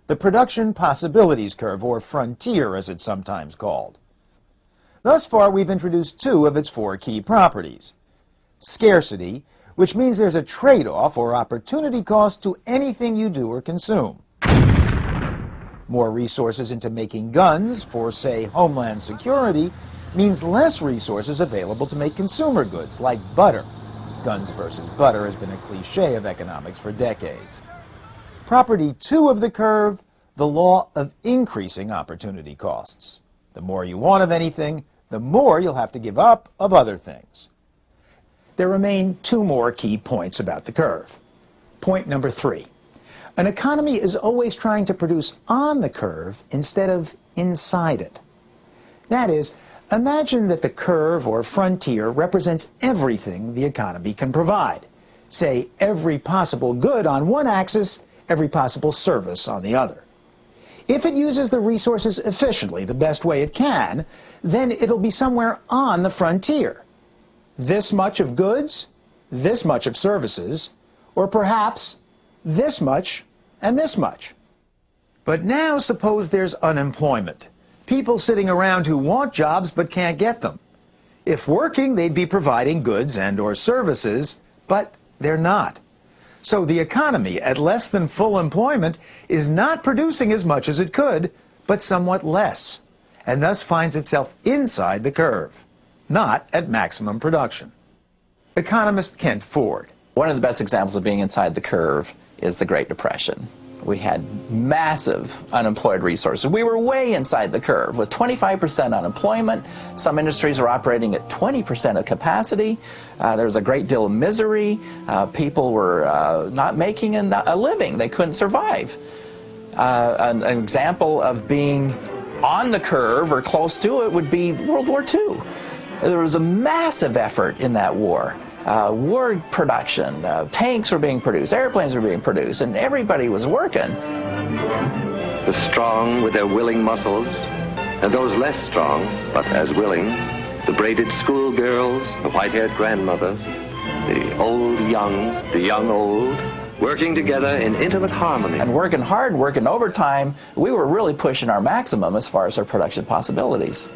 the production possibilities curve, or frontier as it's sometimes called. Thus far, we've introduced two of its four key properties. Scarcity, which means there's a trade-off or opportunity cost to anything you do or consume. More resources into making guns for, say, homeland security means less resources available to make consumer goods like butter. Guns versus butter has been a cliché of economics for decades. Property 2 of the curve, the law of increasing opportunity costs. The more you want of anything, the more you'll have to give up of other things. There remain two more key points about the curve. Point number 3. An economy is always trying to produce on the curve instead of inside it. That is, imagine that the curve or frontier represents everything the economy can provide. Say, every possible good on one axis, every possible service on the other. If it uses the resources efficiently, the best way it can, then it'll be somewhere on the frontier. This much of goods, this much of services, or perhaps this much and this much. But now suppose there's unemployment. People sitting around who want jobs but can't get them. If working, they'd be providing goods and or services, but they're not. So the economy at less than full employment is not producing as much as it could, but somewhat less, and thus finds itself inside the curve, not at maximum production. Economist Kent Ford. One of the best examples of being inside the curve is the Great Depression. We had massive unemployed resources. We were way inside the curve with 25% unemployment. Some industries were operating at 20% of capacity. There was a great deal of misery. People were not making a living. They couldn't survive. An example of being on the curve or close to it would be World War II. There was a massive effort in that war. War production, tanks were being produced, airplanes were being produced, and everybody was working. The strong with their willing muscles, and those less strong, but as willing, the braided schoolgirls, the white-haired grandmothers, the old young, the young old, working together in intimate harmony. And working hard, working overtime, we were really pushing our maximum as far as our production possibilities.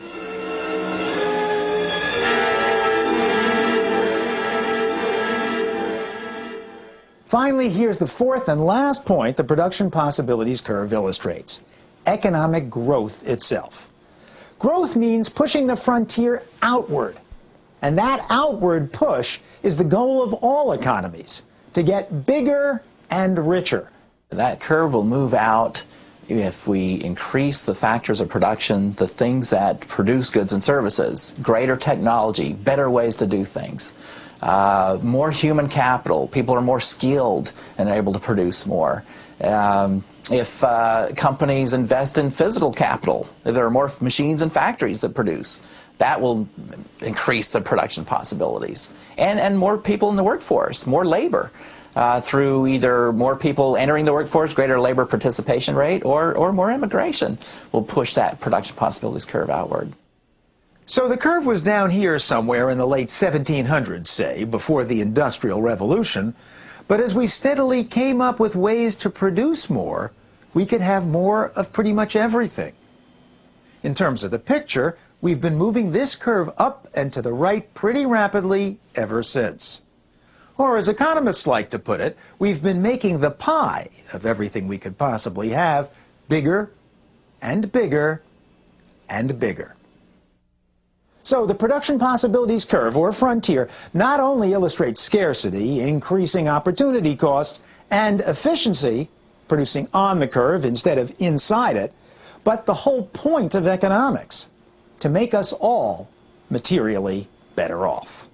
Finally, here's the fourth and last point the production possibilities curve illustrates: economic growth itself. Growth means pushing the frontier outward. And that outward push is the goal of all economies, to get bigger and richer. That curve will move out if we increase the factors of production, the things that produce goods and services, greater technology, better ways to do things. More human capital. People are more skilled and able to produce more. If companies invest in physical capital, if there are more machines and factories that produce, that will increase the production possibilities. And more people in the workforce, more labor, through either more people entering the workforce, greater labor participation rate, or more immigration will push that production possibilities curve outward. So the curve was down here somewhere in the late 1700s, say, before the Industrial Revolution. But as we steadily came up with ways to produce more, we could have more of pretty much everything. In terms of the picture, we've been moving this curve up and to the right pretty rapidly ever since. Or as economists like to put it, we've been making the pie of everything we could possibly have bigger and bigger and bigger. So the production possibilities curve, or frontier, not only illustrates scarcity, increasing opportunity costs, and efficiency, producing on the curve instead of inside it, but the whole point of economics, to make us all materially better off.